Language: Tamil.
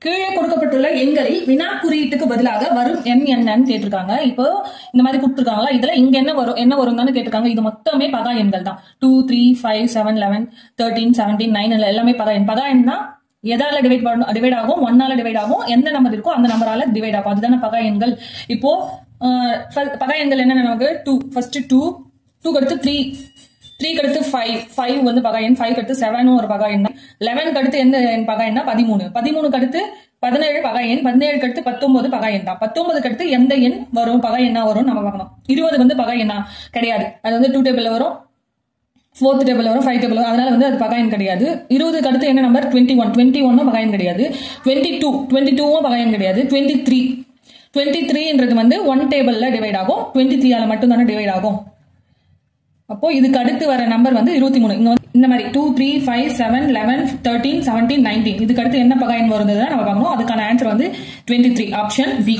கீழே கொடுக்கப்பட்டுள்ள எண்களில் வினா குறியீட்டுக்கு பதிலாக வரும் எண் என்னன்னு கேட்டிருக்காங்க. இப்போ இந்த மாதிரி கொடுத்துருக்காங்களா, இதுல இங்க என்ன வரும்னு கேட்டிருக்காங்க. இது மொத்தமே பகா எண்கள் தான். 2, 3, 5, 7, 11, 13, 17, 9 எல்லாமே பகா எண். பகா எண் தான் எதால டிவைட் ஆகும், 1ஆல டிவைட் ஆகும், எந்த நம்பர் இருக்கோ அந்த நம்பரால டிவைட் ஆகும். அதுதானே பகா எண்கள். இப்போ பகா எண்கள் என்னென்ன நமக்கு? 2, ஃபர்ஸ்ட் 2, 2 அடுத்து 3, 3 அடுத்து 5, 5 வந்து பகா எண், 5 அடுத்து 7 ஒரு பகா எண். 11 அடுத்து எந்த எண் பகா எண்ணா? 13, 13 அடுத்து 17 பகா எண், 17 அடுத்து 19 பகா எண் தான். 19 அடுத்து எந்த எண் வரும், பகா எண்ணா வரும் நம்ம பார்க்கணும். 20 வந்து பகா எண்ணா கிடையாது. அது வந்து 2 டேபிள்ல வரும், 4th டேபிள் வரும், 5 டேபிள் வரும். அதனால வந்து அது பகா எண் கிடையாது. 20 அடுத்து என்ன நம்பர்? 21, 21 பகா எண் கிடையாது. 22, 22 பகா எண் கிடையாது. 23, 23ன்றது வந்து 1 டேபிள்ல டிவைட் ஆகும், 23ஆல மட்டும் தானே டிவைட் ஆகும். அப்போ இதுக்கு அடுத்து வர நம்பர் வந்து 23. இந்த மாதிரி 2, 3, 5, 7, 11, 13, 17, 19 இதுக்கு அடுத்து என்ன பகா எண் வருதுன்னு நம்ம பார்க்கணும். அதுக்கான ஆன்சர் வந்து 23, ஆப்ஷன் பி.